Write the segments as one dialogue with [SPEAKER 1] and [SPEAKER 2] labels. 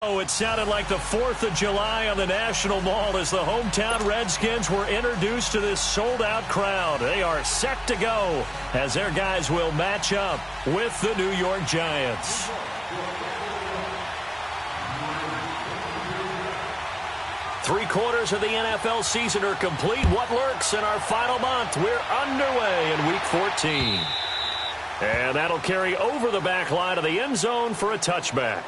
[SPEAKER 1] Oh, it sounded like the 4th of July on the National Mall as the hometown Redskins were introduced to this sold-out crowd. They are set to go as their guys will match up with the New York Giants. Three-quarters of the NFL season are complete. What lurks in our final month? We're underway in Week 14. And that'll carry over the back line of the end zone for a touchback.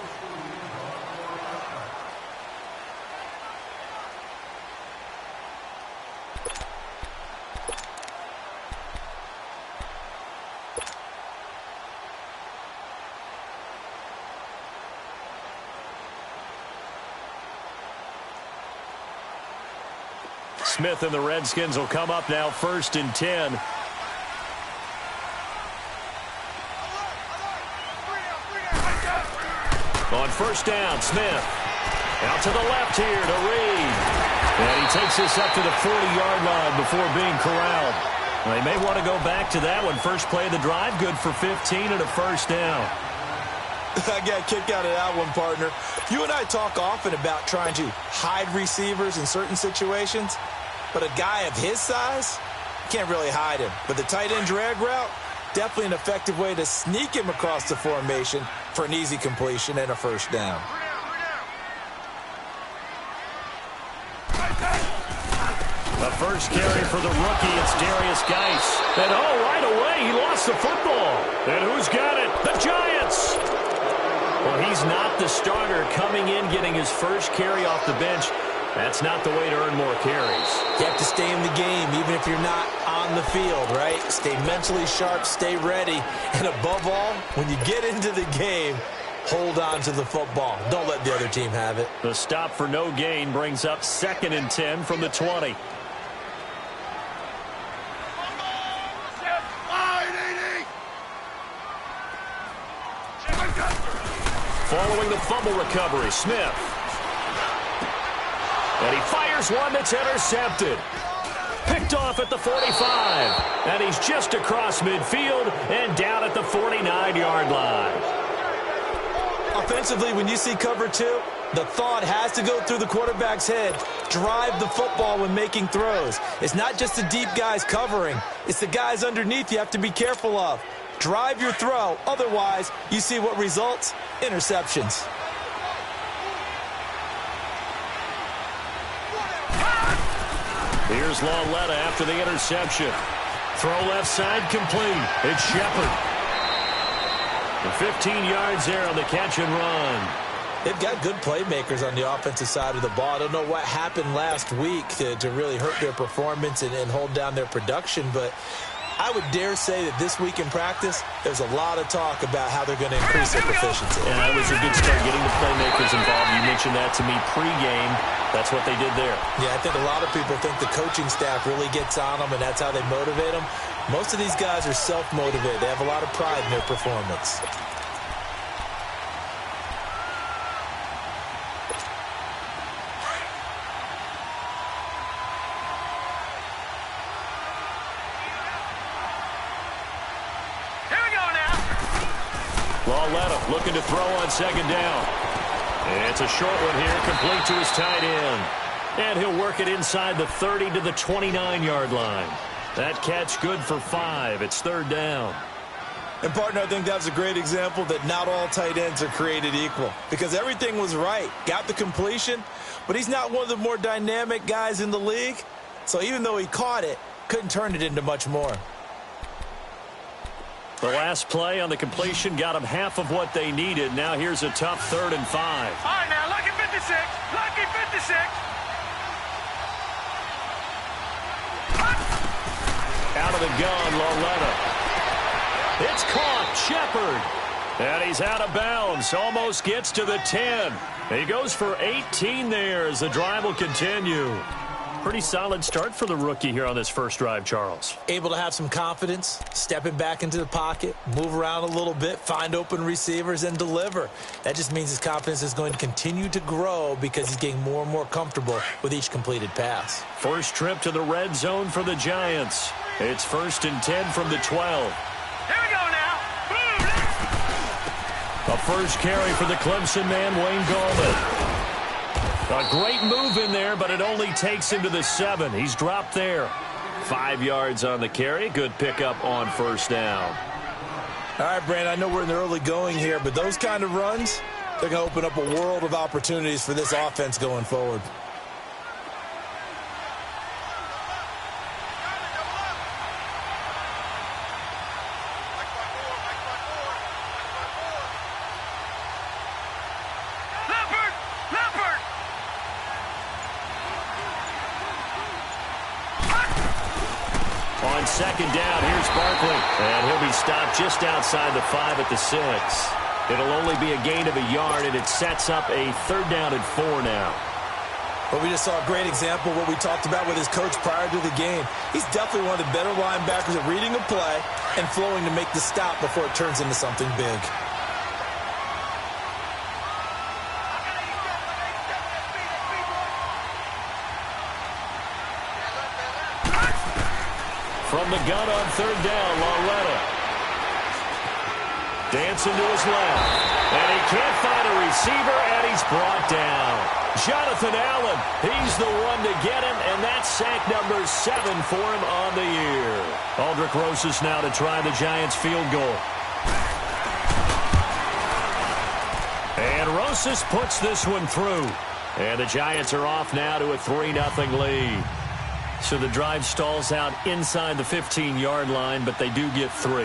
[SPEAKER 1] Smith and the Redskins will come up now 1st and 10. On 1st down, Smith. Out to the left here to Reed. And he takes this up to the 40-yard line before being corralled. They may want to go back to that one. First play of the drive, good for 15 and a 1st down.
[SPEAKER 2] I got a kick out of that one, partner. You and I talk often about trying to hide receivers in certain situations. But a guy of his size, can't really hide him. But the tight end drag route, definitely an effective way to sneak him across the formation for an easy completion and a 1st down.
[SPEAKER 1] The first carry for the rookie, it's Darius Geis. And right away, he lost the football. And who's got it? The Giants! Well, he's not the starter coming in, getting his first carry off the bench. That's not the way to earn more carries.
[SPEAKER 2] You have to stay in the game, even if you're not on the field, right? Stay mentally sharp, stay ready, and above all, when you get into the game, hold on to the football. Don't let the other team have it.
[SPEAKER 1] The stop for no gain brings up 2nd and 10 from the 20. Following the fumble recovery, Smith. And he fires one that's intercepted. Picked off at the 45. And he's just across midfield and down at the 49-yard line.
[SPEAKER 2] Offensively, when you see cover 2, the thought has to go through the quarterback's head. Drive the football when making throws. It's not just the deep guys covering. It's the guys underneath you have to be careful of. Drive your throw. Otherwise, you see what results? Interceptions.
[SPEAKER 1] Here's Lauletta after the interception. Throw left side complete. It's Shepard. And 15 yards there on the catch and run.
[SPEAKER 2] They've got good playmakers on the offensive side of the ball. I don't know what happened last week to really hurt their performance and hold down their production, but I would dare say that this week in practice, there's a lot of talk about how they're going to increase their proficiency.
[SPEAKER 1] Yeah, that was a good start getting the playmakers involved. You mentioned that to me pregame. That's what they did there.
[SPEAKER 2] Yeah, I think a lot of people think the coaching staff really gets on them, and that's how they motivate them. Most of these guys are self-motivated. They have a lot of pride in their performance.
[SPEAKER 1] Lauletta looking to throw on 2nd down. It's a short one here, complete to his tight end. And he'll work it inside the 30 to the 29-yard line. That catch good for 5. It's 3rd down.
[SPEAKER 2] And, partner, I think that's a great example that not all tight ends are created equal. Because everything was right. Got the completion, but he's not one of the more dynamic guys in the league. So even though he caught it, couldn't turn it into much more.
[SPEAKER 1] The last play on the completion got them half of what they needed. Now here's a tough 3rd and 5.
[SPEAKER 3] All right, now, lucky 56. Lucky 56.
[SPEAKER 1] Out of the gun, Lauletta. It's caught, Shepard. And he's out of bounds. Almost gets to the 10. He goes for 18 there as the drive will continue. Pretty solid start for the rookie here on this first drive, Charles.
[SPEAKER 2] Able to have some confidence, stepping back into the pocket, move around a little bit, find open receivers, and deliver. That just means his confidence is going to continue to grow because he's getting more and more comfortable with each completed pass.
[SPEAKER 1] First trip to the red zone for the Giants. It's 1st and 10 from the 12.
[SPEAKER 3] Here we go now. Boom.
[SPEAKER 1] A first carry for the Clemson man, Wayne Gallman. A great move in there, but it only takes him to the 7. He's dropped there. 5 yards on the carry. Good pickup on first down.
[SPEAKER 2] All right, Brandon, I know we're in the early going here, but those kind of runs, they're going to open up a world of opportunities for this offense going forward.
[SPEAKER 1] On second down, here's Barkley. And he'll be stopped just outside the 5 at the 6. It'll only be a gain of a yard, and it sets up a 3rd down and 4 now.
[SPEAKER 2] Well, we just saw a great example of what we talked about with his coach prior to the game. He's definitely one of the better linebackers at reading a play and flowing to make the stop before it turns into something big.
[SPEAKER 1] From the gun on 3rd down, Lauletta. Dancing to his left. And he can't find a receiver, and he's brought down. Jonathan Allen, he's the one to get him, and that's sack number 7 for him on the year. Aldrick Rosas now to try the Giants' field goal. And Rosas puts this one through. And the Giants are off now to a 3-0 lead. So the drive stalls out inside the 15-yard line, but they do get 3.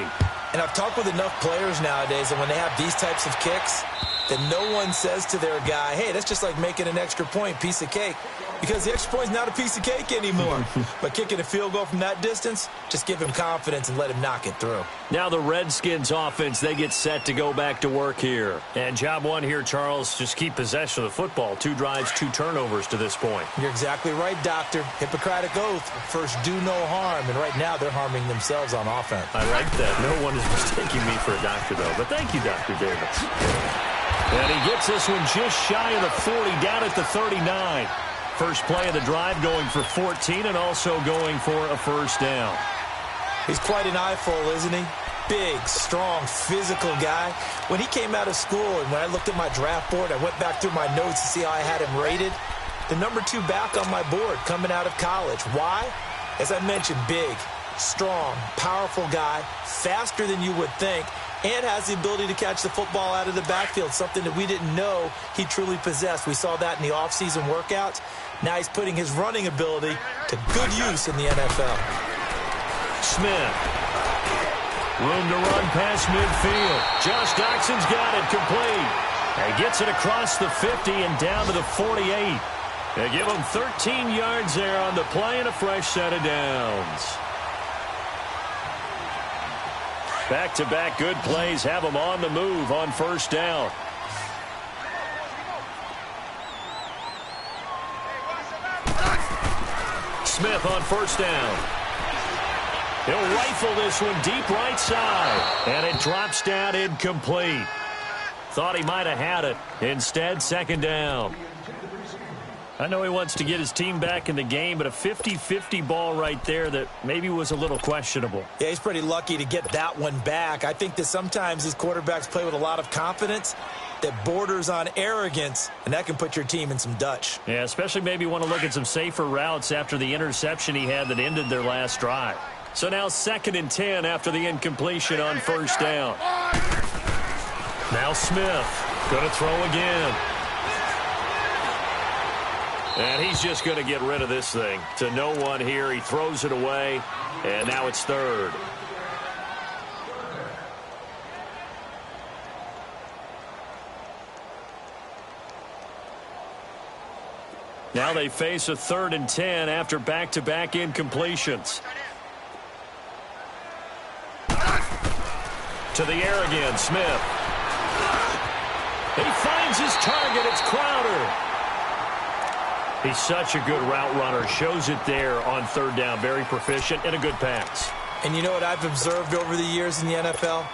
[SPEAKER 2] And I've talked with enough players nowadays, and when they have these types of kicks, that no one says to their guy, hey, that's just like making an extra point, piece of cake. Because the extra point's not a piece of cake anymore. But kicking a field goal from that distance, just give him confidence and let him knock it through.
[SPEAKER 1] Now the Redskins offense, they get set to go back to work here. And job one here, Charles, just keep possession of the football. 2 drives, 2 turnovers to this point.
[SPEAKER 2] You're exactly right, Doctor. Hippocratic oath. First, do no harm. And right now, they're harming themselves on offense.
[SPEAKER 1] I like that. No one is mistaking me for a doctor, though. But thank you, Dr. Davis. And he gets this one just shy of the 40, down at the 39. First play of the drive going for 14 and also going for a first down.
[SPEAKER 2] He's quite an eyeful, isn't he? Big, strong, physical guy. When he came out of school and when I looked at my draft board, I went back through my notes to see how I had him rated. The number 2 back on my board coming out of college. Why? As I mentioned, big, strong, powerful guy, faster than you would think, and has the ability to catch the football out of the backfield, something that we didn't know he truly possessed. We saw that in the offseason workouts. Now he's putting his running ability to good use in the NFL.
[SPEAKER 1] Smith. Room to run past midfield. Josh Doxson's got it complete. And gets it across the 50 and down to the 48. They give him 13 yards there on the play and a fresh set of downs. Back-to-back good plays have him on the move on first down. Smith on first down. He'll rifle this one deep right side. And it drops down incomplete. Thought he might have had it. Instead, second down. I know he wants to get his team back in the game, but a 50-50 ball right there that maybe was a little questionable.
[SPEAKER 2] Yeah, he's pretty lucky to get that one back. I think that sometimes these quarterbacks play with a lot of confidence that borders on arrogance, and that can put your team in some Dutch.
[SPEAKER 1] Yeah, especially maybe want to look at some safer routes after the interception he had that ended their last drive. So now 2nd and 10 after the incompletion on first down. Now Smith going to throw again. And he's just going to get rid of this thing. To no one here. He throws it away, and now it's 3rd. Now they face a 3rd and 10 after back-to-back incompletions. To the air again, Smith. He finds his target. It's Crowder. He's such a good route runner. Shows it there on 3rd down. Very proficient and a good pass.
[SPEAKER 2] And you know what I've observed over the years in the NFL?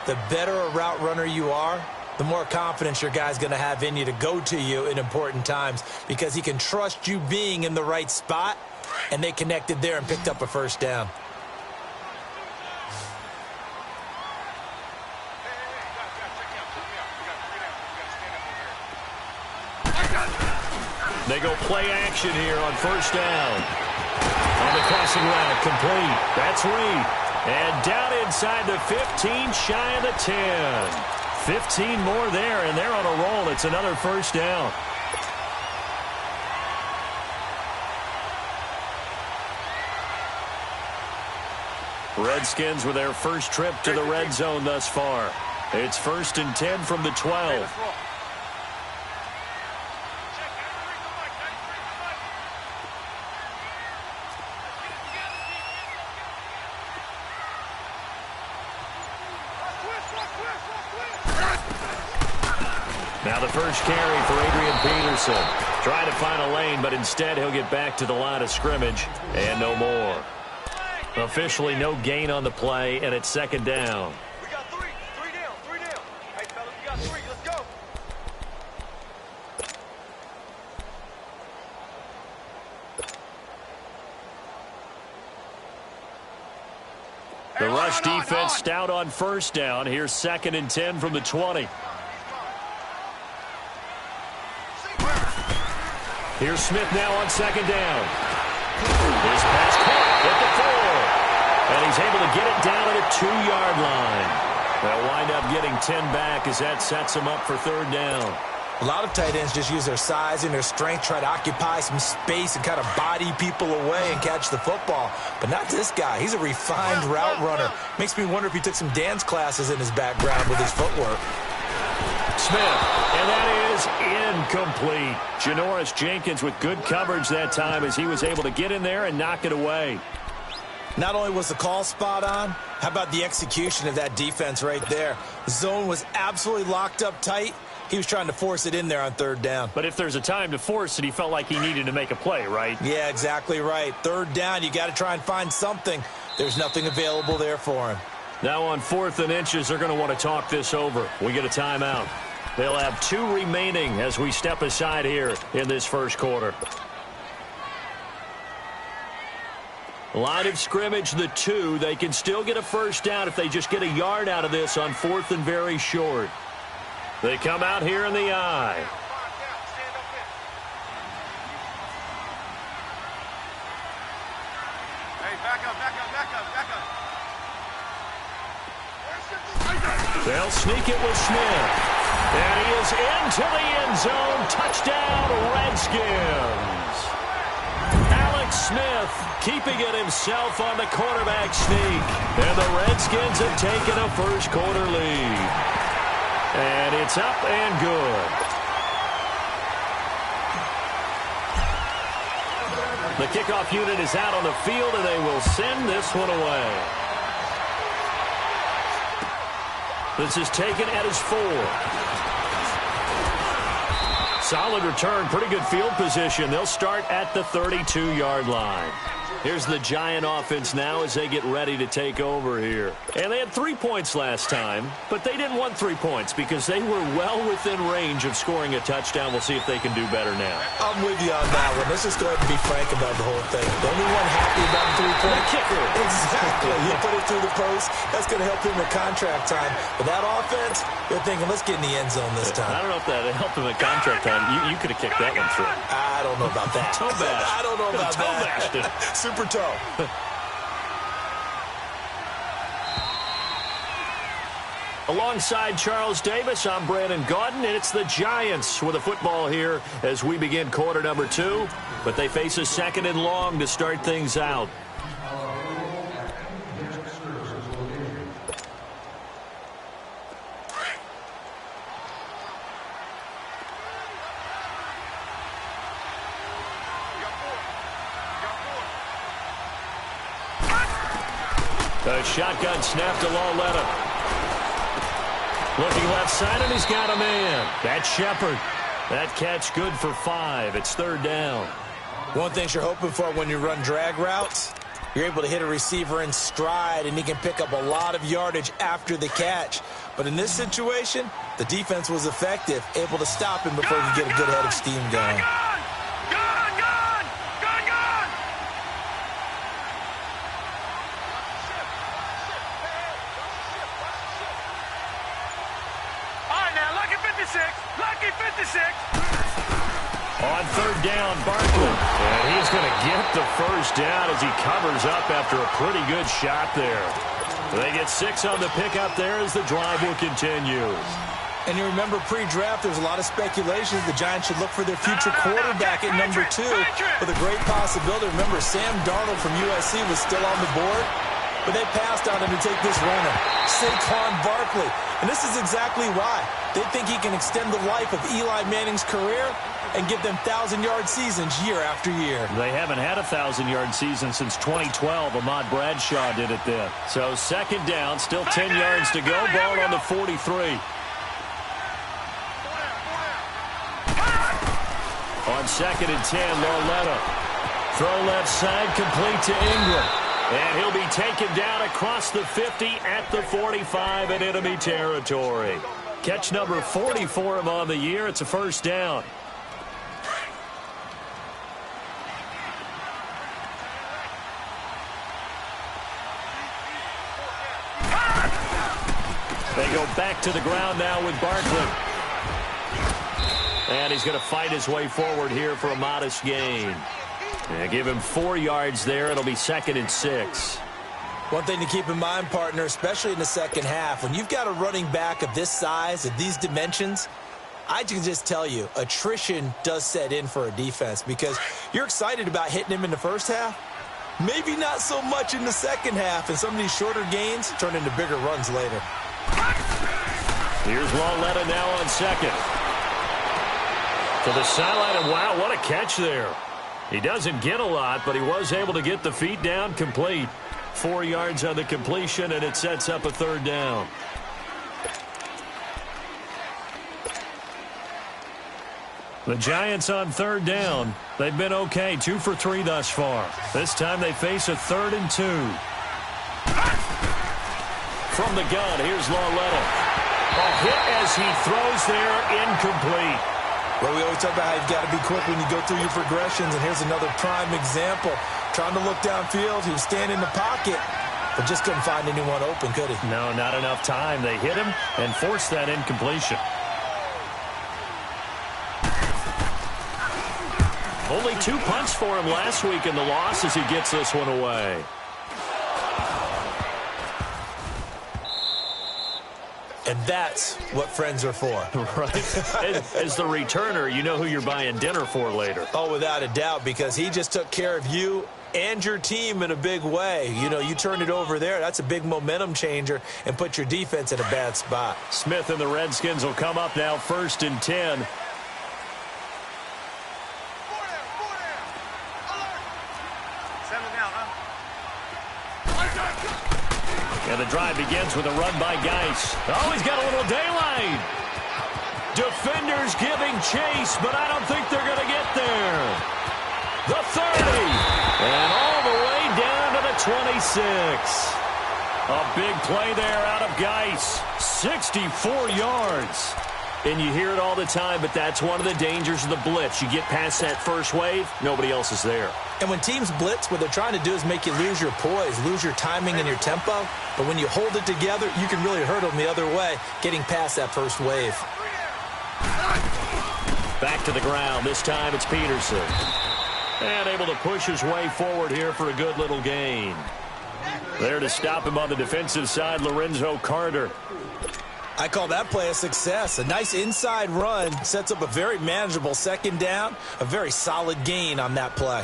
[SPEAKER 2] The better a route runner you are, the more confidence your guy's going to have in you to go to you in important times because he can trust you being in the right spot, and they connected there and picked up a first down.
[SPEAKER 1] They go play action here on first down. On the crossing route, complete. That's Lee. And down inside the 15, shy of the 10. 15 more there, and they're on a roll. It's another first down. Redskins with their first trip to the red zone thus far. It's 1st and 10 from the 12. Now the first carry for Adrian Peterson. Trying to find a lane, but instead he'll get back to the line of scrimmage and no more. Officially no gain on the play, and it's 2nd down.
[SPEAKER 3] We got three. Three down. Hey, fellas, we got 3. Let's go.
[SPEAKER 1] The rush defense stout on first down. Here's 2nd and 10 from the 20. Here's Smith now on 2nd down. His pass caught at the 4. And he's able to get it down at a 2-yard line. They'll wind up getting 10 back as that sets him up for 3rd down.
[SPEAKER 2] A lot of tight ends just use their size and their strength, try to occupy some space and kind of body people away and catch the football. But not this guy. He's a refined route runner. Makes me wonder if he took some dance classes in his background with his footwork.
[SPEAKER 1] Smith, and that is incomplete. Janoris Jenkins with good coverage that time as he was able to get in there and knock it away.
[SPEAKER 2] Not only was the call spot on, how about the execution of that defense right there? The zone was absolutely locked up tight. He was trying to force it in there on 3rd down.
[SPEAKER 1] But if there's a time to force it, he felt like he needed to make a play, right?
[SPEAKER 2] Yeah, exactly right. 3rd down, you got to try and find something. There's nothing available there for him.
[SPEAKER 1] Now on 4th and inches, they're going to want to talk this over. We get a timeout. They'll have 2 remaining as we step aside here in this first quarter. Line of scrimmage, the 2. They can still get a first down if they just get a yard out of this on 4th and very short. They come out here in the eye.
[SPEAKER 3] Hey, back up.
[SPEAKER 1] They'll sneak it with Smith. And he is into the end zone. Touchdown, Redskins. Alex Smith keeping it himself on the quarterback sneak. And the Redskins have taken a first quarter lead. And it's up and good. The kickoff unit is out on the field, and they will send this one away. This is taken at his 4. Solid return, pretty good field position. They'll start at the 32-yard line. Here's the Giant offense now as they get ready to take over here. And they had 3 points last time, but they didn't want 3 points because they were well within range of scoring a touchdown. We'll see if they can do better now.
[SPEAKER 2] I'm with you on that one. Let's just go ahead and be frank about the whole thing. The only one happy about the 3-point
[SPEAKER 1] kicker.
[SPEAKER 2] Exactly. He put it through the post. That's going to help him in contract time. But that offense, they're thinking, let's get in the end zone this time.
[SPEAKER 1] I don't know if that helped him at contract time. You could have kicked that one through.
[SPEAKER 2] I don't know about that.
[SPEAKER 1] Toe bash.
[SPEAKER 2] I don't know about
[SPEAKER 1] Toe
[SPEAKER 2] that.
[SPEAKER 1] bashed it.
[SPEAKER 2] Super toe.
[SPEAKER 1] Alongside Charles Davis, I'm Brandon Gaudin, and it's the Giants with a football here as we begin quarter number 2. But they face a 2nd and long to start things out. The shotgun snap to Lauletta. Looking left side, and he's got a man. That's Shepard. That catch good for 5. It's 3rd down.
[SPEAKER 2] One thing you're hoping for when you run drag routes, you're able to hit a receiver in stride, and he can pick up a lot of yardage after the catch. But in this situation, the defense was effective, able to stop him before he could get a good head of steam going.
[SPEAKER 3] Lucky 56.
[SPEAKER 1] On third down, Barkley. And he's going to get the first down as he covers up after a pretty good shot there. They get 6 on the pickup there as the drive will continue.
[SPEAKER 2] And you remember pre-draft, there's a lot of speculation the Giants should look for their future quarterback at number 2 with a great possibility. Remember, Sam Darnold from USC was still on the board, but they passed on him to take this runner, Saquon Barkley. And this is exactly why. They think he can extend the life of Eli Manning's career and give them 1,000-yard seasons year after year.
[SPEAKER 1] They haven't had a 1,000-yard season since 2012. Ahmad Bradshaw did it then. So second down, still 10 yards to go. Ball on the 43. On second and 10, Lauletta. Throw left side, complete to Ingram. And he'll be taken down across the 50 at the 45 in enemy territory. Catch number 40 for him on the year. It's a first down. They go back to the ground now with Barkley. And he's going to fight his way forward here for a modest gain. And give him 4 yards there. It'll be second and 6.
[SPEAKER 2] One thing to keep in mind, partner, especially in the second half, when you've got a running back of this size, of these dimensions, I can just tell you, attrition does set in for a defense because you're excited about hitting him in the first half. Maybe not so much in the second half, and some of these shorter gains turn into bigger runs later.
[SPEAKER 1] Here's Lauletta now on second. To the sideline, and wow, what a catch there. He doesn't get a lot, but he was able to get the feet down complete. 4 yards on the completion, and it sets up a third down. The Giants on third down. They've been okay, 2 for 3 thus far. This time they face a 3rd and 2. From the gun, here's Lauletta. A hit as he throws there, incomplete.
[SPEAKER 2] Well, we always talk about how you've got to be quick when you go through your progressions, and here's another prime example. Trying to look downfield, he was standing in the pocket, but just couldn't find anyone open, could he?
[SPEAKER 1] No, not enough time. They hit him and forced that incompletion. Only 2 punts for him last week in the loss as he gets this one away.
[SPEAKER 2] And that's what friends are for.
[SPEAKER 1] Right. As the returner, you know who you're buying dinner for later.
[SPEAKER 2] Oh, without a doubt, because he just took care of you and your team in a big way. You know, you turned it over there. That's a big momentum changer and put your defense in a bad spot.
[SPEAKER 1] Smith and the Redskins will come up now 1st and 10. And the drive begins with a run by Geis. Oh, he's got a little daylight. Defenders giving chase, but I don't think they're going to get there. The 30. And all the way down to the 26. A big play there out of Geis. 64 yards. And you hear it all the time, but that's one of the dangers of the blitz. You get past that first wave, nobody else is there.
[SPEAKER 2] And when teams blitz, what they're trying to do is make you lose your poise, lose your timing and your tempo. But when you hold it together, you can really hurt them the other way, getting past that first wave.
[SPEAKER 1] Back to the ground. This time it's Peterson. And able to push his way forward here for a good little gain. There to stop him on the defensive side, Lorenzo Carter.
[SPEAKER 2] I call that play a success. A nice inside run sets up a very manageable second down, a very solid gain on that play.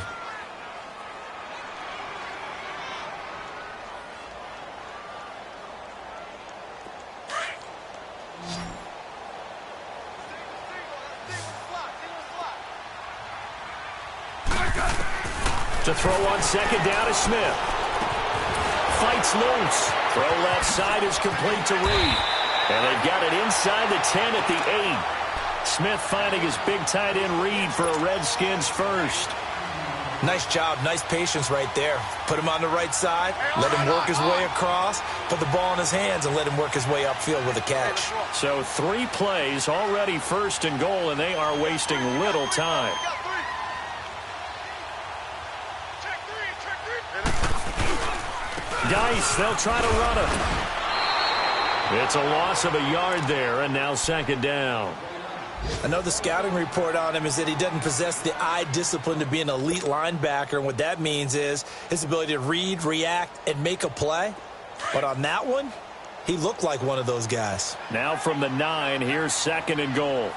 [SPEAKER 1] To throw on second down is Smith. Fights loose. Throw left side is complete to Reed. And they've got it inside the 10 at the 8. Smith finding his big tight end Reed for a Redskins first.
[SPEAKER 2] Nice job, nice patience right there. Put him on the right side, let him work his way across, put the ball in his hands, and let him work his way upfield with a catch.
[SPEAKER 1] So 3 plays, already 1st and goal, and they are wasting little time. Geis, they'll try to run him. It's a loss of a yard there, and now second down.
[SPEAKER 2] I know the scouting report on him is that he doesn't possess the eye discipline to be an elite linebacker, and what that means is his ability to read, react, and make a play. But on that one, he looked like one of those guys.
[SPEAKER 1] Now from the 9, here's 2nd and goal.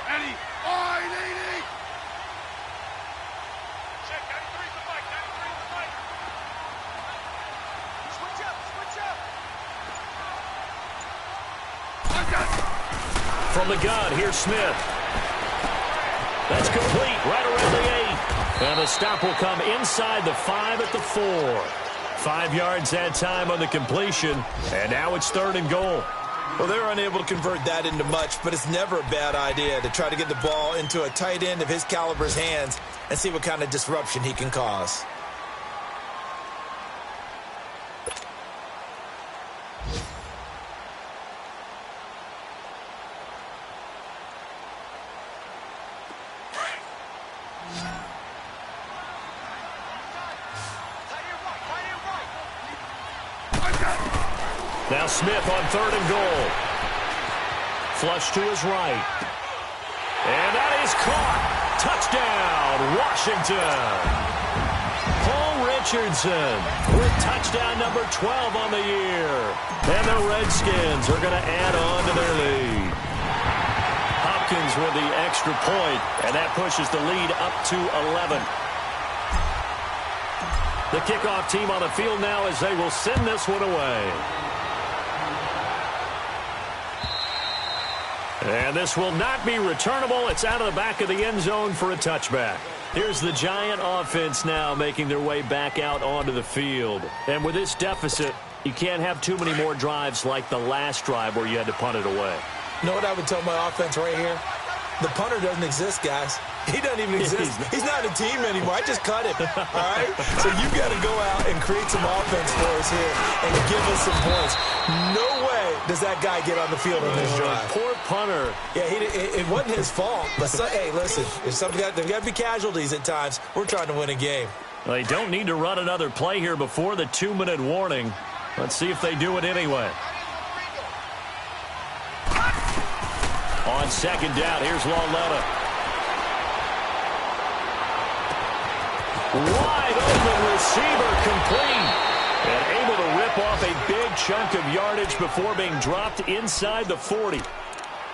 [SPEAKER 3] Eddie. Oh, Eddie. Check, 93's the fight. 93's the fight. Switch up, switch up.
[SPEAKER 1] From the gun, here's Smith. That's complete, right around the 8. And the stop will come inside the 5 at the 4. 5 yards that time on the completion, and now it's 3rd and goal.
[SPEAKER 2] Well, they're unable to convert that into much, but it's never a bad idea to try to get the ball into a tight end of his caliber's hands and see what kind of disruption he can cause.
[SPEAKER 1] Now Smith on 3rd and goal. Flush to his right. And that is caught. Touchdown, Washington. Paul Richardson with touchdown number 12 on the year. And the Redskins are going to add on to their lead. Hopkins with the extra point, and that pushes the lead up to 11. The kickoff team on the field now as they will send this one away. And this will not be returnable. It's out of the back of the end zone for a touchback. Here's the Giant offense now making their way back out onto the field. And with this deficit, you can't have too many more drives like the last drive where you had to punt it away.
[SPEAKER 2] You know what I would tell my offense right here? The punter doesn't exist, guys. He doesn't even exist. He's not a team anymore. I just cut him. All right? So you got to go out and create some offense for us here and give us some points. No way does that guy get on the field on this drive.
[SPEAKER 1] Poor punter.
[SPEAKER 2] Yeah, it wasn't his fault. But, hey, listen, there's got to be casualties at times. We're trying to win a game.
[SPEAKER 1] They don't need to run another play here before the 2-minute warning. Let's see if they do it anyway. On 2nd down, here's Lauletta. Wide open receiver complete. And able to rip off a big chunk of yardage before being dropped inside the 40.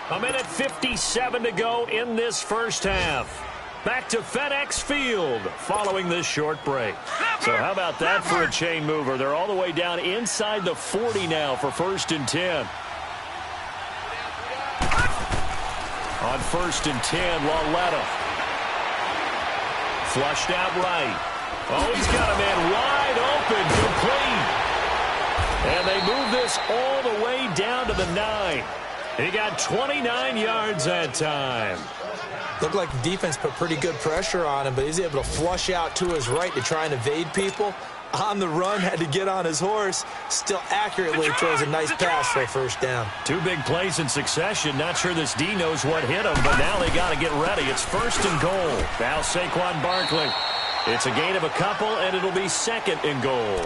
[SPEAKER 1] 1:57 to go in this first half. Back to FedEx Field following this short break. So how about that for a chain mover? They're all the way down inside the 40 now for 1st and 10. On 1st and 10, Lauletta. Flushed out right. Oh, he's got a man wide open, complete. And they move this all the way down to the 9. He got 29 yards that time.
[SPEAKER 2] Looked like the defense put pretty good pressure on him, but he's able to flush out to his right to try and evade people. On the run, had to get on his horse. Still accurately throws a nice pass for a 1st down.
[SPEAKER 1] 2 big plays in succession. Not sure this D knows what hit him, but now they got to get ready. It's 1st and goal. Now Saquon Barkley. It's a gain of a couple, and it'll be 2nd and goal.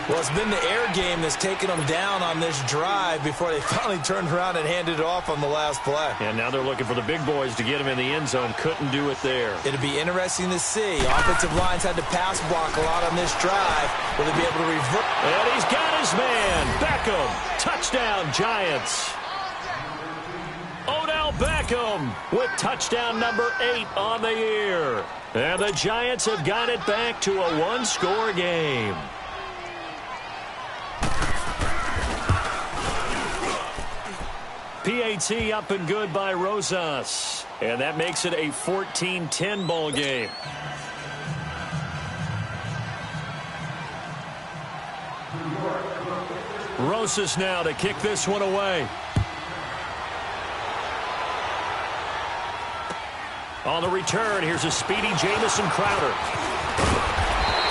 [SPEAKER 2] Well, it's been the air game that's taken them down on this drive before they finally turned around and handed it off on the last play.
[SPEAKER 1] And now they're looking for the big boys to get him in the end zone. Couldn't do it there.
[SPEAKER 2] It'll be interesting to see. Offensive lines had to pass block a lot on this drive. Will they be able to revert?
[SPEAKER 1] And he's got his man. Beckham. Touchdown, Giants. Odell Beckham with touchdown number 8 on the year. And the Giants have got it back to a 1-score game. PAT up and good by Rosas. And that makes it a 14-10 ball game. Rosas now to kick this one away. On the return, here's a speedy Jamison Crowder.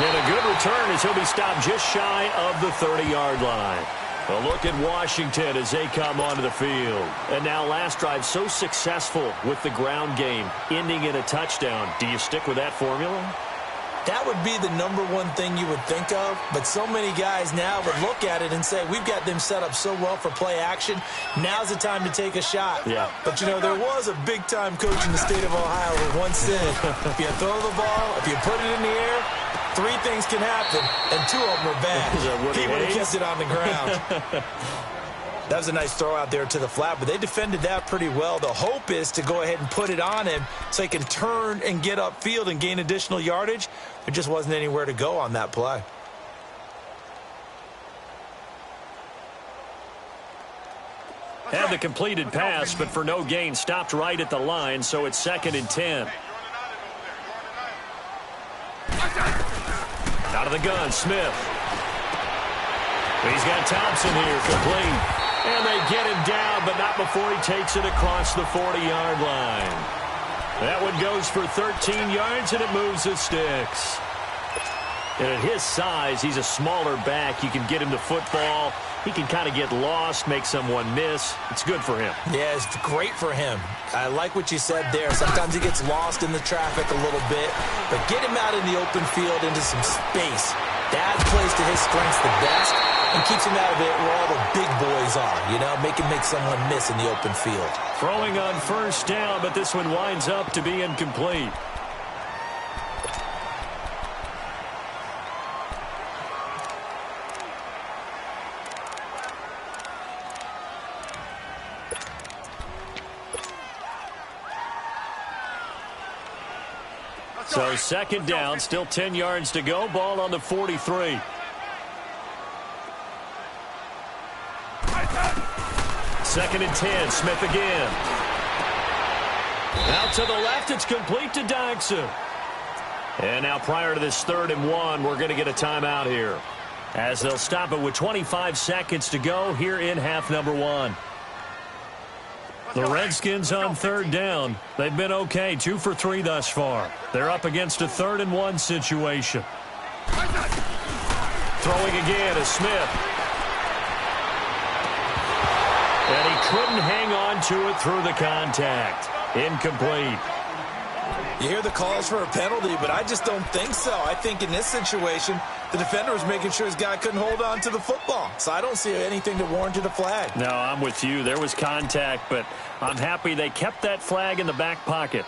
[SPEAKER 1] And a good return as he'll be stopped just shy of the 30-yard line. A look at Washington as they come onto the field. And now last drive so successful with the ground game, ending in a touchdown. Do you stick with that formula?
[SPEAKER 2] That would be the #1 thing you would think of, but so many guys now would look at it and say, we've got them set up so well for play action, now's the time to take a shot.
[SPEAKER 1] Yeah.
[SPEAKER 2] But, you know, there was a big-time coach in the state of Ohio who once said, if you throw the ball, if you put it in the air, 3 things can happen, and 2 of them are bad. He would have kept it on the ground. That was a nice throw out there to the flat, but they defended that pretty well. The hope is to go ahead and put it on him so he can turn and get upfield and gain additional yardage. There just wasn't anywhere to go on that play.
[SPEAKER 1] Had the completed pass, but for no gain, stopped right at the line, so it's 2nd and 10. Out of the gun, Smith. He's got Thompson here, complete. And they get him down, but not before he takes it across the 40-yard line. That one goes for 13 yards, and it moves the sticks. And at his size, he's a smaller back. You can get him the football. He can kind of get lost, make someone miss. It's good for him. Yeah,
[SPEAKER 2] it's great for him. I like what you said there. Sometimes he gets lost in the traffic a little bit, but get him out in the open field into some space. That plays to his strengths the best and keeps him out of it where all the big boys are, you know, make someone miss in the open field.
[SPEAKER 1] Throwing on 1st down, but this one winds up to be incomplete. So 2nd down, still 10 yards to go. Ball on the 43. Second and 10. Smith again. Out to the left. It's complete to Dyson. And now prior to this 3rd and 1, we're going to get a timeout here, as they'll stop it with 25 seconds to go here in half number 1. The Redskins on 3rd down. They've been okay, 2 for 3 thus far. They're up against a 3rd and 1 situation. Throwing again is Smith. And he couldn't hang on to it through the contact. Incomplete.
[SPEAKER 2] You hear the calls for a penalty, but I just don't think so. I think in this situation, the defender was making sure his guy couldn't hold on to the football. So I don't see anything that warranted a flag.
[SPEAKER 1] No, I'm with you. There was contact, but I'm happy they kept that flag in the back pocket.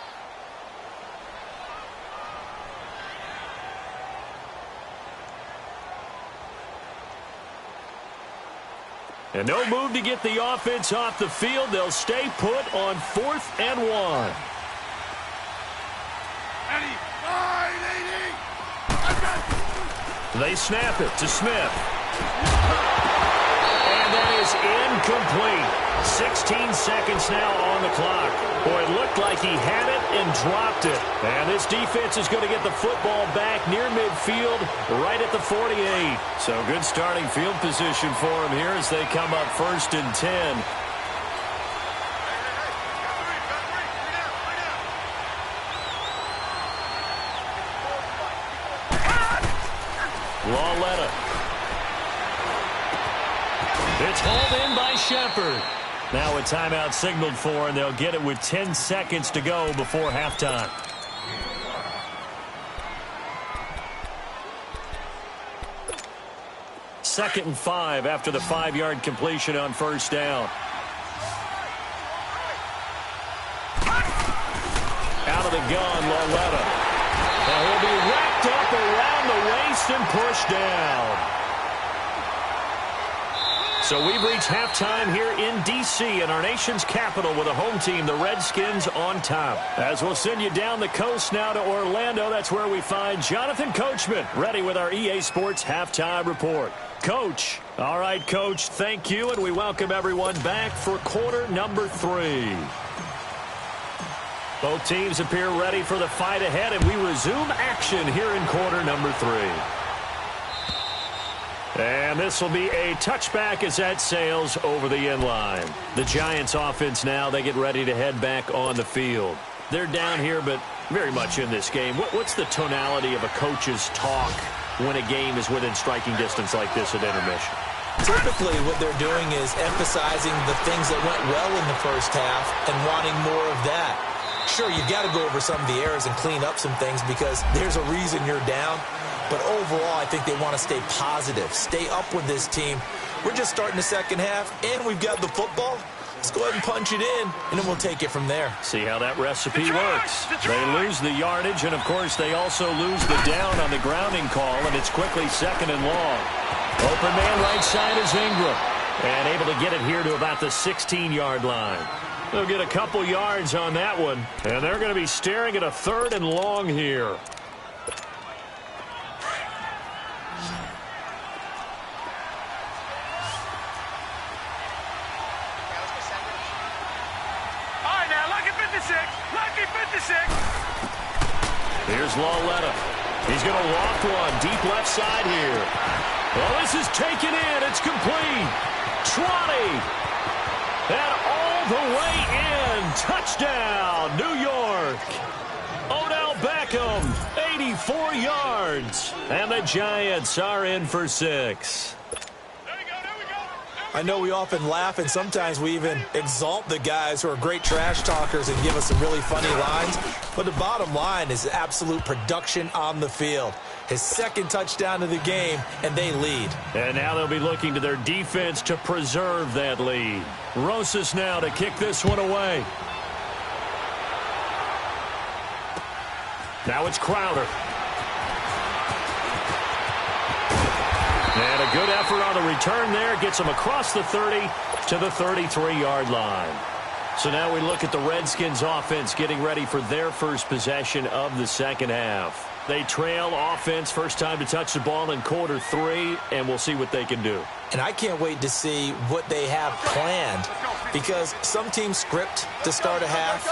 [SPEAKER 1] And no move to get the offense off the field. They'll stay put on 4th and 1. They snap it to Smith. And that is incomplete. 16 seconds now on the clock. Boy, it looked like he had it and dropped it. And this defense is going to get the football back near midfield, right at the 48. So good starting field position for him here as they come up 1st and 10. Lawletta. It's hauled in by Shepard. Now a timeout signaled for, and they'll get it with 10 seconds to go before halftime. Second and 5 after the 5-yard completion on 1st down. Out of the gun, Lawletta. Now he'll be wrapped up around the waist and pushed down. So we've reached halftime here in D.C. in our nation's capital with a home team, the Redskins, on top. As we'll send you down the coast now to Orlando, that's where we find Jonathan Coachman, ready with our EA Sports Halftime Report. Coach. All right, Coach, thank you, and we welcome everyone back for quarter number 3. Both teams appear ready for the fight ahead, and we resume action here in quarter number 3. And this will be a touchback as that sails over the end line. The Giants offense now, they get ready to head back on the field. They're down here, but very much in this game. What's the tonality of a coach's talk when a game is within striking distance like this at intermission?
[SPEAKER 2] Typically, what they're doing is emphasizing the things that went well in the first half and wanting more of that. Sure, you've got to go over some of the errors and clean up some things because there's a reason you're down. But overall, I think they want to stay positive, stay up with this team. We're just starting the second half, and we've got the football. Let's go ahead and punch it in, and then we'll take it from there.
[SPEAKER 1] See how that recipe works. They lose the yardage, and, of course, they also lose the down on the grounding call, and it's quickly second and long. Open man right side is Ingram, and able to get it here to about the 16-yard line. They'll get a couple yards on that one, and they're going to be staring at a third and long here. Here's Lawletta. He's going to walk one deep left side here. Well, this is taken in. It's complete. 20. And all the way in. Touchdown, New York. Odell Beckham, 84 yards. And the Giants are in for 6.
[SPEAKER 2] I know we often laugh, and sometimes we even exalt the guys who are great trash talkers and give us some really funny lines. But the bottom line is absolute production on the field. His second touchdown of the game, and they lead. And
[SPEAKER 1] now they'll be looking to their defense to preserve that lead. Rosas now to kick this one away. Now it's Crowder. And a good effort on the return there. Gets him across the 30 to the 33-yard line. So now we look at the Redskins offense getting ready for their first possession of the second half. They trail offense, first time to touch the ball in quarter 3, and we'll see what they can do.
[SPEAKER 2] And I can't wait to see what they have planned, because some teams script to start a half.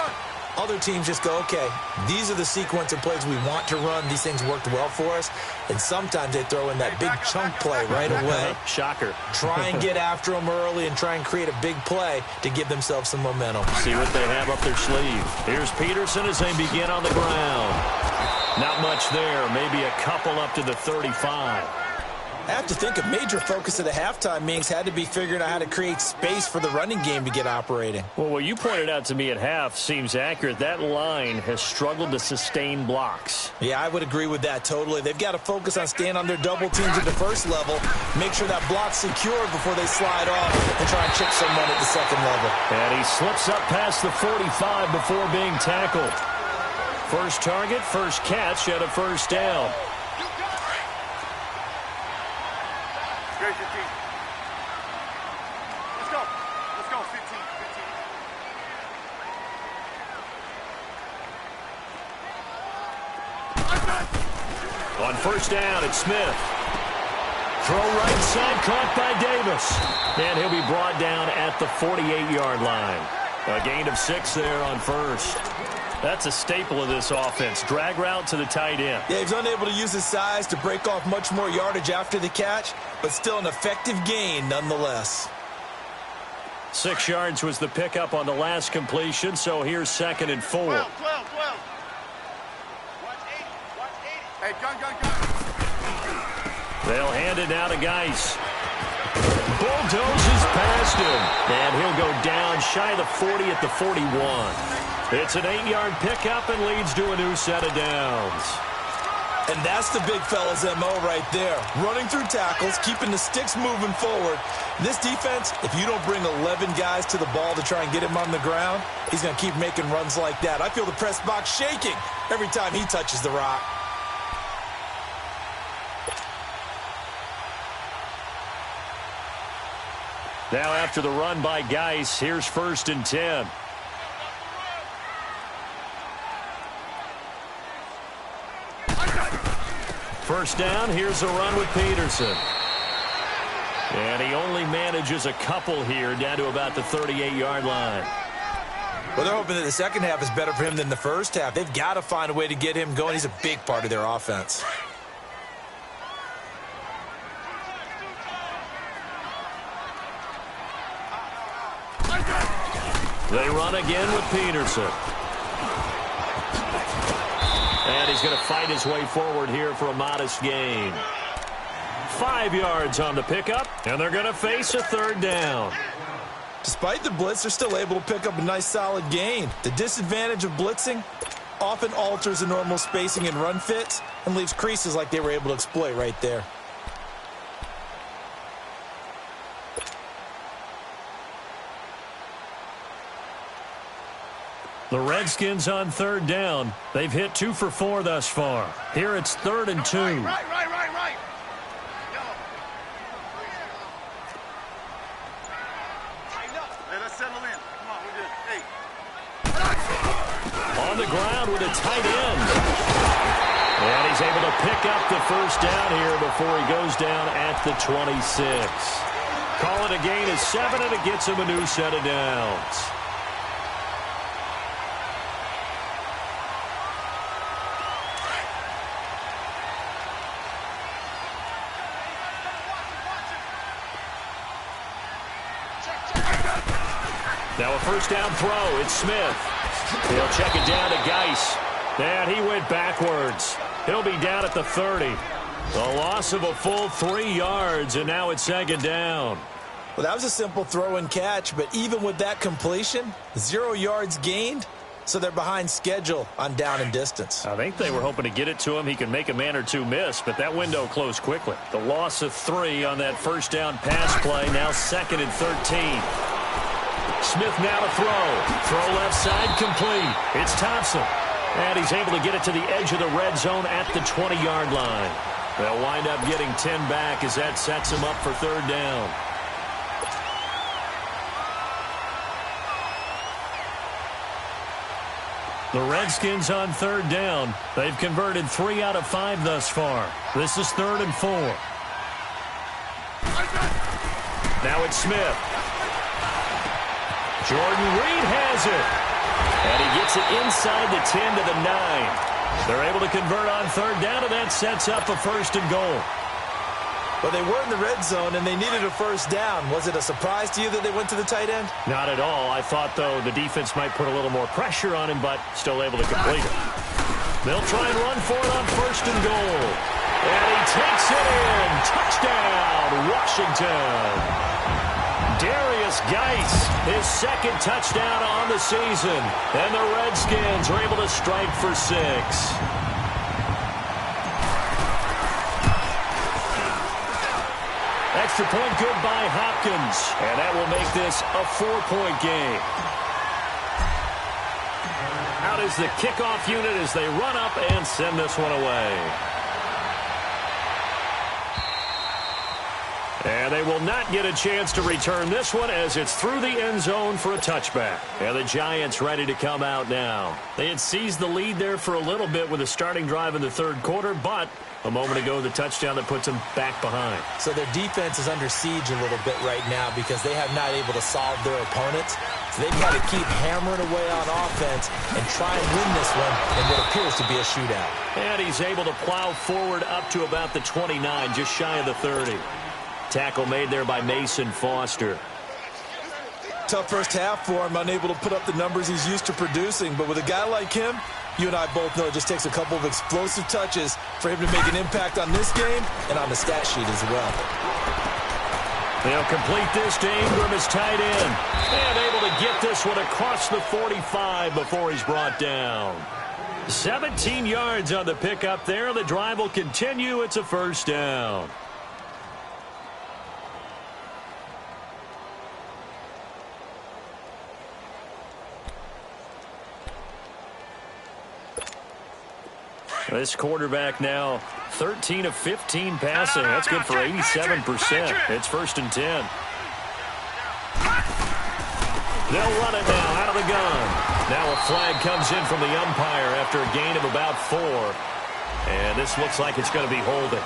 [SPEAKER 2] Other teams just go, okay, these are the sequence of plays we want to run. These things worked well for us. And sometimes they throw in that big chunk play right away.
[SPEAKER 1] Shocker.
[SPEAKER 2] Try and get after them early and try and create a big play to give themselves some momentum.
[SPEAKER 1] See what they have up their sleeve. Here's Peterson as they begin on the ground. Not much there. Maybe a couple up to the 35.
[SPEAKER 2] I have to think a major focus of the halftime meetings had to be figuring out how to create space for the running game to get operating.
[SPEAKER 1] Well, what you pointed out to me at half seems accurate. That line has struggled to sustain blocks.
[SPEAKER 2] Yeah, I would agree with that totally. They've got to focus on staying on their double teams at the first level, make sure that block's secured before they slide off and try and chip someone at the second level.
[SPEAKER 1] And he slips up past the 45 before being tackled. First target, first catch at a first down.
[SPEAKER 3] Let's go, 15.
[SPEAKER 1] On first down, it's Smith. Throw right side, caught by Davis. And he'll be brought down at the 48-yard line. A gain of 6 there on first. That's a staple of this offense. Drag route to the tight end.
[SPEAKER 2] Yeah, he's unable to use his size to break off much more yardage after the catch, but still an effective gain nonetheless.
[SPEAKER 1] 6 yards was the pickup on the last completion, so here's 2nd and 4.
[SPEAKER 3] 12. Watch 80. Hey, gun.
[SPEAKER 1] They'll hand it now to Geis. Bulldozes past him, and he'll go down shy of the 40 at the 41. It's an 8-yard pickup and leads to a new set of downs.
[SPEAKER 2] And that's the big fella's MO right there. Running through tackles, keeping the sticks moving forward. This defense, if you don't bring 11 guys to the ball to try and get him on the ground, he's going to keep making runs like that. I feel the press box shaking every time he touches the rock.
[SPEAKER 1] Now after the run by Geis, here's 1st and 10. First down, here's a run with Peterson. And he only manages a couple here down to about the 38-yard line.
[SPEAKER 2] Well, they're hoping that the second half is better for him than the first half. They've got to find a way to get him going. He's a big part of their offense.
[SPEAKER 1] They run again with Peterson. And he's going to fight his way forward here for a modest gain. 5 yards on the pickup, and they're going to face a 3rd down.
[SPEAKER 2] Despite the blitz, they're still able to pick up a nice solid gain. The disadvantage of blitzing often alters the normal spacing and run fits and leaves creases like they were able to exploit right there.
[SPEAKER 1] The Redskins on third down. They've hit 2 for 4 thus far. Here it's 3rd and 2.
[SPEAKER 3] Right. Hey, let's settle in. Come on, we're good. Hey.
[SPEAKER 1] On the ground with a tight end. And he's able to pick up the first down here before he goes down at the 26. Call it a gain of 7, and it gets him a new set of downs. Now a first down throw. It's Smith. He'll check it down to Geis. And he went backwards. He'll be down at the 30. The loss of a full 3 yards, and now it's 2nd down.
[SPEAKER 2] Well, that was a simple throw and catch, but even with that completion, 0 yards gained, so they're behind schedule on down and distance.
[SPEAKER 1] I think they were hoping to get it to him. He could make a man or two miss, but that window closed quickly. The loss of 3 on that first down pass play, now 2nd and 13. Smith now to throw. Throw left side complete. It's Thompson. And he's able to get it to the edge of the red zone at the 20-yard line. They'll wind up getting 10 back as that sets him up for 3rd down. The Redskins on 3rd down. They've converted 3 out of 5 thus far. This is 3rd and 4. Now it's Smith. Jordan Reed has it. And he gets it inside the 10 to the 9. They're able to convert on 3rd down, and that sets up a 1st and goal.
[SPEAKER 2] Well, they were in the red zone, and they needed a first down. Was it a surprise to you that they went to the tight end?
[SPEAKER 1] Not at all. I thought, though, the defense might put a little more pressure on him, but still able to complete it. They'll try and run for it on 1st and goal. And he takes it in. Touchdown, Washington. Darius Geis, his 2nd touchdown on the season. And the Redskins are able to strike for 6. Extra point good by Hopkins. And that will make this a 4-point game. Out is the kickoff unit as they run up and send this one away. And they will not get a chance to return this one as it's through the end zone for a touchback. And the Giants ready to come out now. They had seized the lead there for a little bit with a starting drive in the 3rd quarter, but a moment ago the touchdown that puts them back behind.
[SPEAKER 2] So their defense is under siege a little bit right now because they have not able to solve their opponents. So they've got to keep hammering away on offense and try and win this one in what appears to be a shootout.
[SPEAKER 1] And he's able to plow forward up to about the 29, just shy of the 30. Tackle made there by Mason Foster.
[SPEAKER 2] Tough first half for him, unable to put up the numbers he's used to producing. But with a guy like him, you and I both know it just takes a couple of explosive touches for him to make an impact on this game and on the stat sheet as well.
[SPEAKER 1] They'll complete this to Ingram as tight end. And able to get this one across the 45 before he's brought down. 17 yards on the pickup there. The drive will continue. It's a 1st down. This quarterback now 13 of 15 passing. That's good for 87%. It's 1st and 10. They'll run it now out of the gun. Now a flag comes in from the umpire after a gain of about 4. And this looks like it's going to be holding.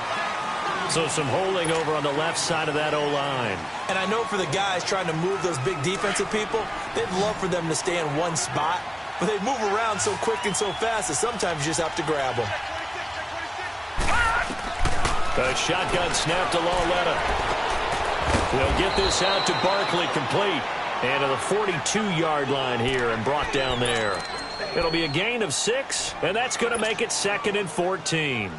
[SPEAKER 1] So some holding over on the left side of that O-line.
[SPEAKER 2] And I know for the guys trying to move those big defensive people, they'd love for them to stay in one spot. But they move around so quick and so fast that sometimes you just have to grab them.
[SPEAKER 1] The shotgun snap to Lauletta. They'll get this out to Barkley complete. And to the 42-yard line here and brought down there. It'll be a gain of 6, and that's going to make it 2nd and 14.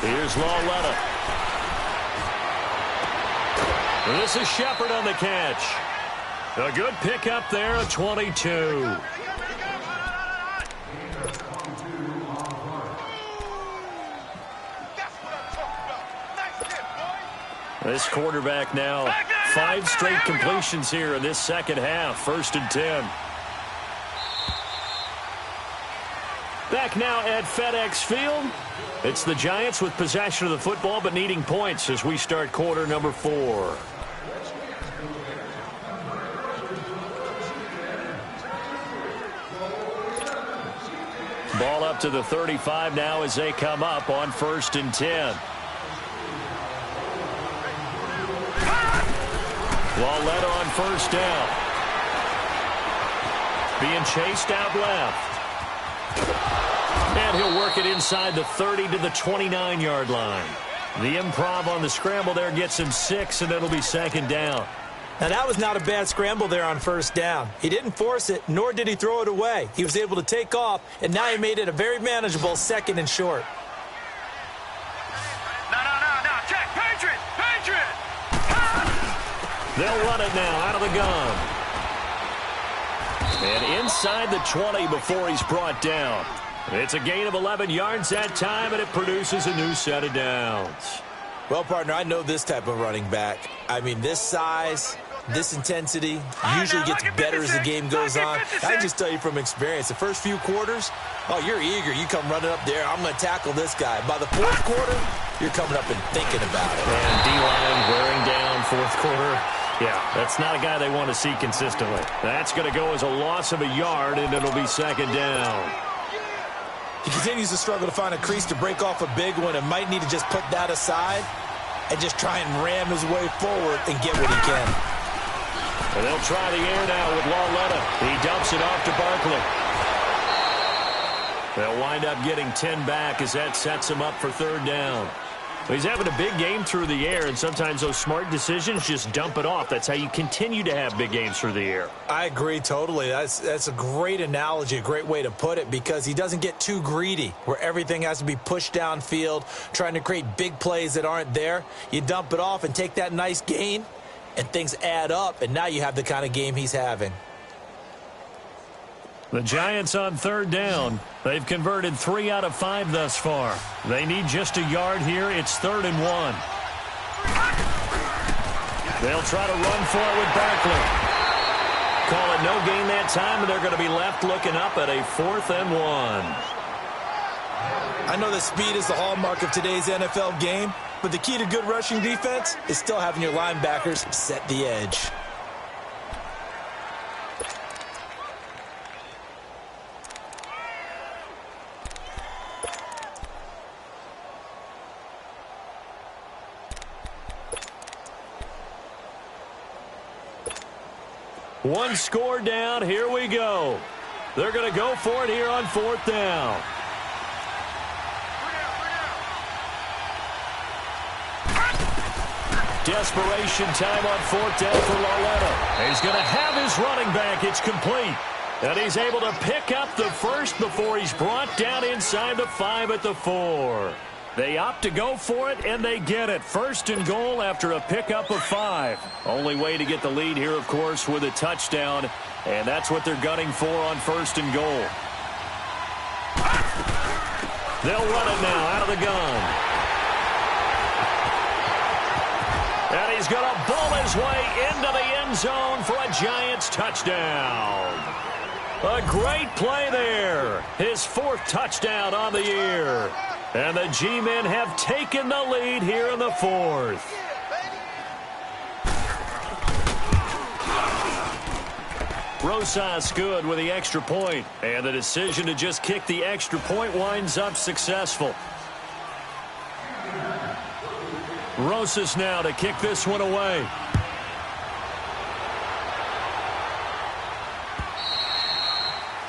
[SPEAKER 1] Here's Lauletta. This is Shepard on the catch. A good pickup there at 22. This quarterback now 5 straight completions here in this second half. 1st and 10. Back now at FedEx Field. It's the Giants with possession of the football but needing points as we start quarter number 4. Ball up to the 35 now as they come up on 1st and 10. Lauletta on 1st down. Being chased out left. And he'll work it inside the 30 to the 29-yard line. The improv on the scramble there gets him 6, and it'll be 2nd down.
[SPEAKER 2] Now, that was not a bad scramble there on 1st down. He didn't force it, nor did he throw it away. He was able to take off, and now he made it a very manageable 2nd and short.
[SPEAKER 3] No. Check. Patriot.
[SPEAKER 1] They'll run it now out of the gun. And inside the 20 before he's brought down. It's a gain of 11 yards that time, and it produces a new set of downs.
[SPEAKER 2] Well, partner, I know this type of running back. I mean, this size, this intensity usually gets better as the game goes on. I can just tell you from experience, the first few quarters, oh, you're eager. You come running up there, I'm going to tackle this guy. By the 4th quarter, you're coming up and thinking about it.
[SPEAKER 1] And D-line wearing down 4th quarter. Yeah, that's not a guy they want to see consistently. That's going to go as a loss of a yard, and it'll be 2nd down.
[SPEAKER 2] He continues to struggle to find a crease to break off a big one and might need to just put that aside and just try and ram his way forward and get what he can.
[SPEAKER 1] And they'll try the air now with Lauletta. He dumps it off to Barkley. They'll wind up getting 10 back as that sets him up for 3rd down. He's having a big game through the air, and sometimes those smart decisions just dump it off. That's how you continue to have big games through the air.
[SPEAKER 2] I agree totally. That's a great analogy, a great way to put it, because he doesn't get too greedy where everything has to be pushed downfield, trying to create big plays that aren't there. You dump it off and take that nice gain, and things add up, and now you have the kind of game he's having.
[SPEAKER 1] The Giants on 3rd down. They've converted 3 out of 5 thus far. They need just a yard here. It's 3rd and 1. They'll try to run for it with Barkley. Call it no gain that time, and they're going to be left looking up at a 4th and 1.
[SPEAKER 2] I know that speed is the hallmark of today's NFL game, but the key to good rushing defense is still having your linebackers set the edge.
[SPEAKER 1] One score down. Here we go. They're going to go for it here on 4th down. Desperation time on 4th down for Lauletta. He's going to have his running back. It's complete. And he's able to pick up the first before he's brought down inside the 5 at the 4. They opt to go for it, and they get it. 1st and goal after a pickup of 5. Only way to get the lead here, of course, with a touchdown. And that's what they're gunning for on 1st and goal. They'll run it now out of the gun. And he's going to bull his way into the end zone for a Giants touchdown. A great play there. His 4th touchdown on the year. And the G-men have taken the lead here in the 4th. Rosas good with the extra point. And the decision to just kick the extra point winds up successful. Rosas now to kick this one away.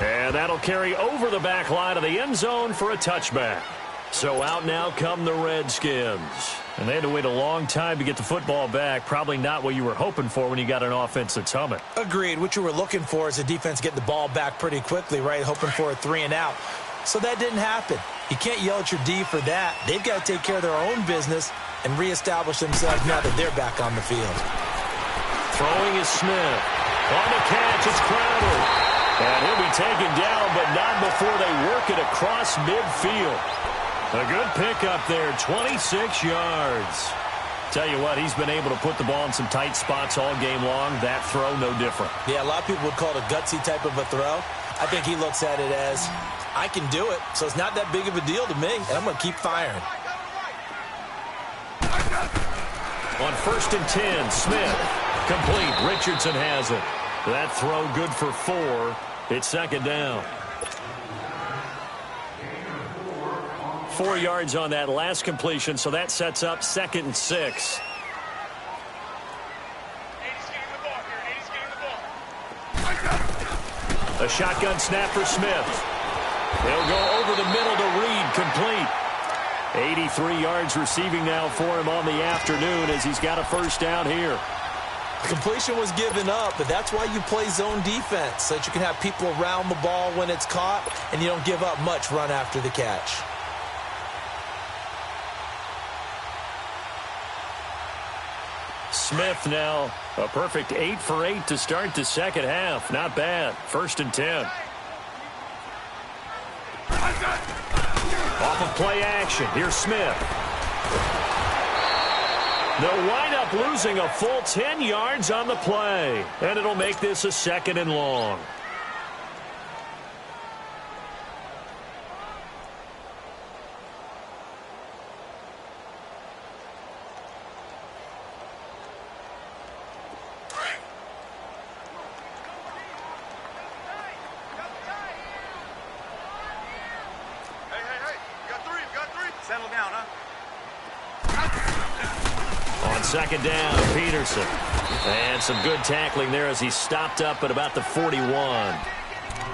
[SPEAKER 1] And that'll carry over the back line of the end zone for a touchback. So out now come the Redskins. And they had to wait a long time to get the football back. Probably not what you were hoping for when you got an offense that's humming.
[SPEAKER 2] Agreed. What you were looking for is a defense getting the ball back pretty quickly, right? Hoping for a 3 and out. So that didn't happen. You can't yell at your D for that. They've got to take care of their own business and reestablish themselves now that they're back on the field.
[SPEAKER 1] Throwing is Smith. On the catch, it's Crowder. And he'll be taken down, but not before they work it across midfield. A good pickup there, 26 yards. Tell you what, he's been able to put the ball in some tight spots all game long. That throw, no different.
[SPEAKER 2] Yeah, a lot of people would call it a gutsy type of a throw. I think he looks at it as, I can do it, so it's not that big of a deal to me, and I'm going to keep firing.
[SPEAKER 1] On 1st and 10, Smith. Complete. Richardson has it. That throw good for 4. It's second down. 4 yards on that last completion, so that sets up 2nd and 6. A shotgun snap for Smith. He'll go over the middle to Reed, complete. 83 yards receiving now for him on the afternoon as he's got a first down here.
[SPEAKER 2] Completion was given up, but that's why you play zone defense, so that you can have people around the ball when it's caught, and you don't give up much run after the catch.
[SPEAKER 1] Smith now a perfect 8 for 8 to start the second half. Not bad. 1st and 10. Off of play action. Here's Smith. They'll wind up losing a full 10 yards on the play. And it'll make this a 2nd and long.
[SPEAKER 3] Settle down, huh?
[SPEAKER 1] On 2nd down, Peterson. And some good tackling there as he stopped up at about the 41.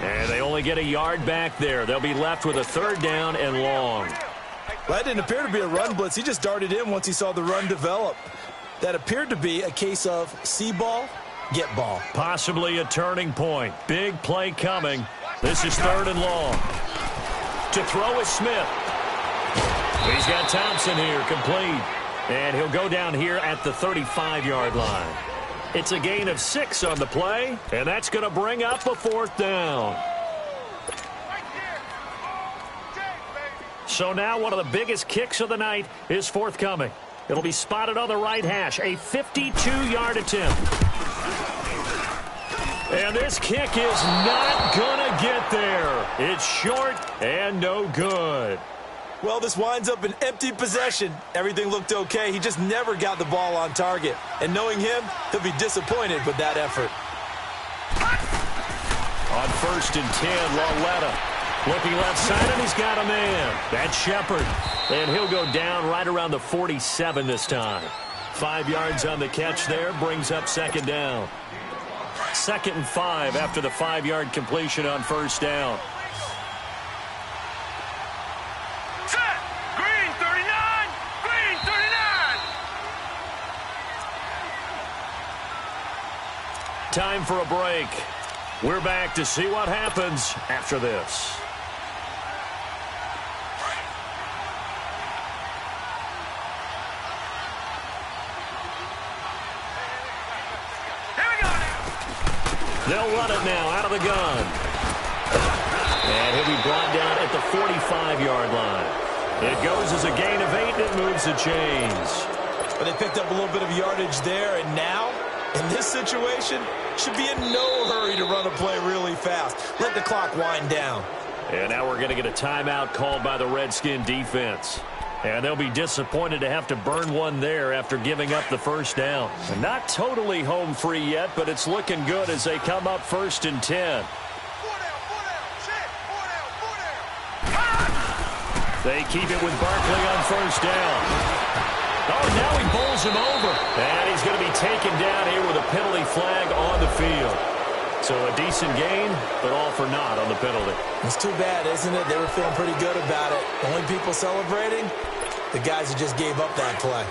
[SPEAKER 1] And they only get a yard back there. They'll be left with a 3rd down and long.
[SPEAKER 2] Well, that didn't appear to be a run blitz. He just darted in once he saw the run develop. That appeared to be a case of see ball, get ball.
[SPEAKER 1] Possibly a turning point. Big play coming. This is 3rd and long. To throw is Smith. He's got Thompson here, complete. And he'll go down here at the 35-yard line. It's a gain of 6 on the play, and that's going to bring up a 4th down. So now one of the biggest kicks of the night is forthcoming. It'll be spotted on the right hash, a 52-yard attempt. And this kick is not going to get there. It's short and no good.
[SPEAKER 2] Well, this winds up an empty possession. Everything looked okay. He just never got the ball on target. And knowing him, he'll be disappointed with that effort.
[SPEAKER 1] On 1st and 10, Lauletta. Looking left side, and he's got a man. That's Shepard. And he'll go down right around the 47 this time. 5 yards on the catch there, brings up 2nd down. 2nd and 5 after the 5-yard completion on 1st down. Time for a break. We're back to see what happens after this. They'll run it now out of the gun. And he'll be brought down at the 45-yard line. It goes as a gain of 8, and it moves the chains.
[SPEAKER 2] But they picked up a little bit of yardage there, and now, in this situation, should be in no hurry to run a play really fast. Let the clock wind down.
[SPEAKER 1] And now we're going to get a timeout called by the Redskin defense. And they'll be disappointed to have to burn one there after giving up the 1st down. And not totally home free yet, but it's looking good as they come up 1st and 10. They keep it with Barkley on 1st down. Oh, now he bowls him over. And he's going to be taken down here with a penalty flag on the field. So a decent gain, but all for naught on the penalty.
[SPEAKER 2] It's too bad, isn't it? They were feeling pretty good about it. The only people celebrating, the guys who just gave up that play.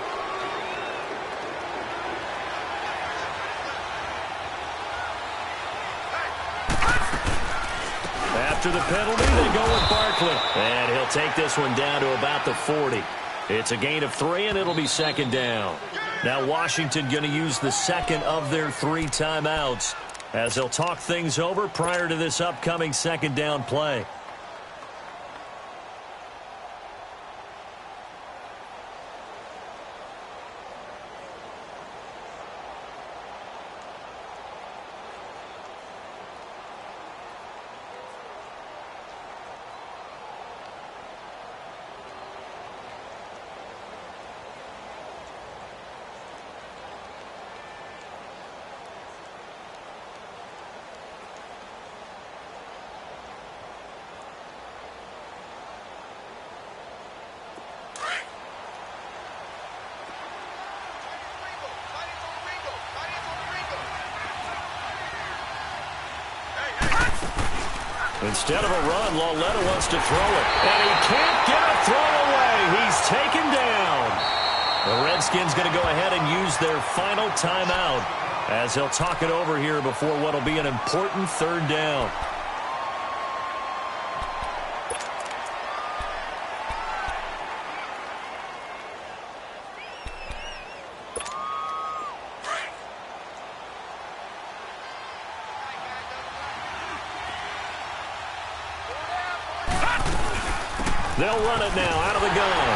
[SPEAKER 1] After the penalty, they go with Barkley. And he'll take this one down to about the 40. It's a gain of 3, and it'll be second down. Now Washington going to use the second of their 3 timeouts as they'll talk things over prior to this upcoming second down play. Instead of a run, Lauletta wants to throw it. And he can't get a throw away. He's taken down. The Redskins going to go ahead and use their final timeout as they'll talk it over here before what will be an important third down. They'll run it now out of the gun.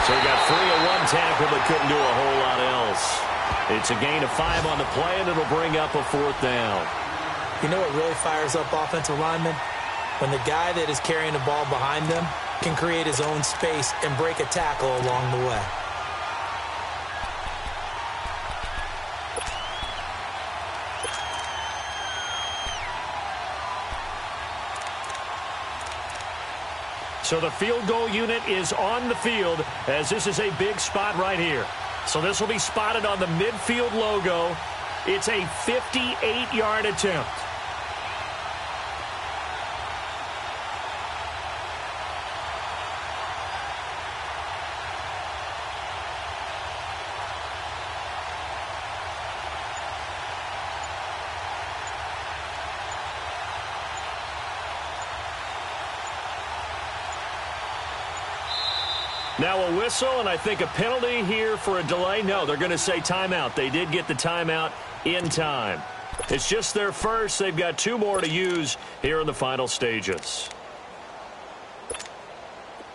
[SPEAKER 1] So he got free of one tackle but couldn't do a whole lot else. It's a gain of 5 on the play, and it'll bring up a 4th down.
[SPEAKER 2] You know what really fires up offensive linemen? When the guy that is carrying the ball behind them can create his own space and break a tackle along the way.
[SPEAKER 1] So the field goal unit is on the field as this is a big spot right here. So this will be spotted on the midfield logo. It's a 58-yard attempt. Now a whistle, and I think a penalty here for a delay. No, they're going to say timeout. They did get the timeout in time. It's just their first. They've got 2 more to use here in the final stages.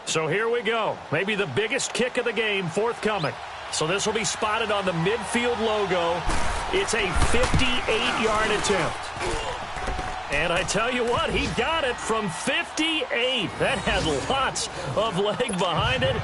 [SPEAKER 1] So here we go. Maybe the biggest kick of the game forthcoming. So this will be spotted on the midfield logo. It's a 58-yard attempt. And I tell you what, he got it from 58. That had lots of leg behind it.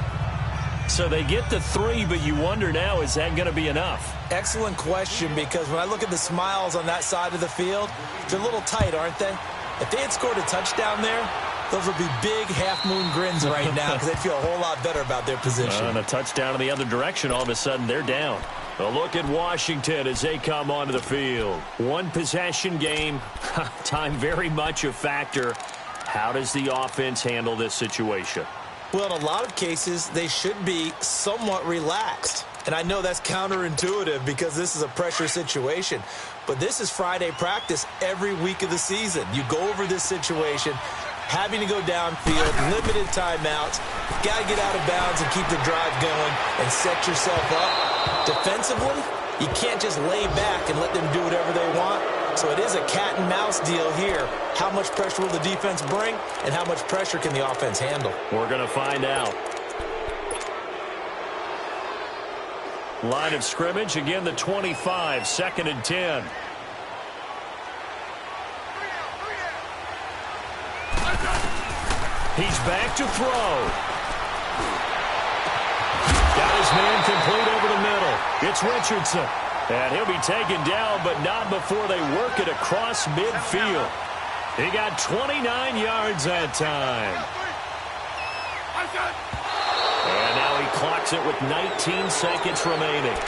[SPEAKER 1] So they get the 3, but you wonder now, is that going to be enough?
[SPEAKER 2] Excellent question, because when I look at the smiles on that side of the field, they're a little tight, aren't they? If they had scored a touchdown there, those would be big half-moon grins right now because they'd feel a whole lot better about their position.
[SPEAKER 1] And a touchdown in the other direction, all of a sudden they're down. A look at Washington as they come onto the field. One possession game, time very much a factor. How does the offense handle this situation?
[SPEAKER 2] Well, in a lot of cases, they should be somewhat relaxed. And I know that's counterintuitive because this is a pressure situation. But this is Friday practice every week of the season. You go over this situation, having to go downfield, limited timeouts, got to get out of bounds and keep the drive going and set yourself up. Defensively, you can't just lay back and let them do whatever they want. So it is a cat and mouse deal here. How much pressure will the defense bring and how much pressure can the offense handle?
[SPEAKER 1] We're going to find out. Line of scrimmage, again the 25, 2nd and 10. He's back to throw. Got his man complete over the middle. It's Richardson. And he'll be taken down, but not before they work it across midfield. He got 29 yards that time. And now he clocks it with 19 seconds remaining.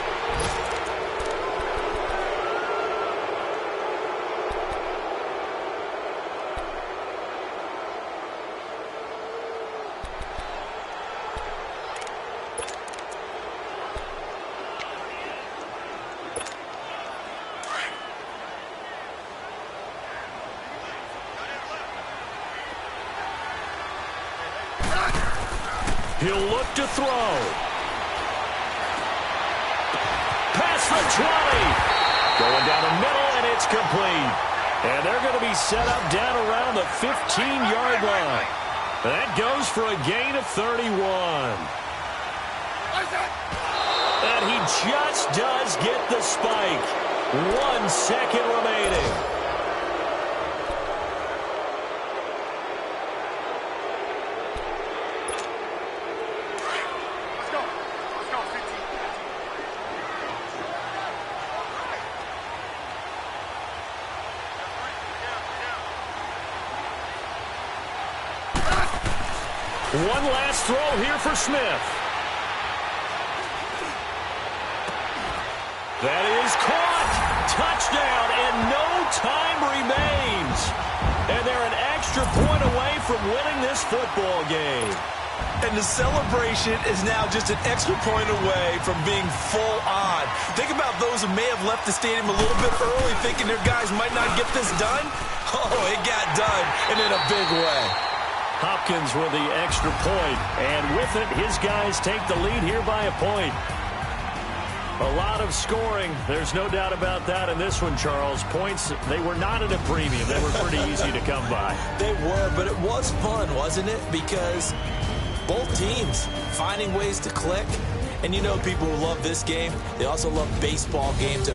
[SPEAKER 1] He'll look to throw. Pass for 20. Going down the middle, and it's complete. And they're going to be set up down around the 15-yard line. That goes for a gain of 31. And he just does get the spike. 1 second remaining. One last throw here for Smith. That is caught. Touchdown, and no time remains. And they're an extra point away from winning this football game.
[SPEAKER 2] And the celebration is now just an extra point away from being full on. Think about those who may have left the stadium a little bit early thinking their guys might not get this done. Oh, it got done, and in a big way.
[SPEAKER 1] Hopkins with the extra point, and with it, his guys take the lead here by a point. A lot of scoring. There's no doubt about that in this one, Charles. Points, they were not at a premium. They were pretty easy to come by.
[SPEAKER 2] They were, but it was fun, wasn't it? Because both teams finding ways to click. And you know people who love this game, they also love baseball games.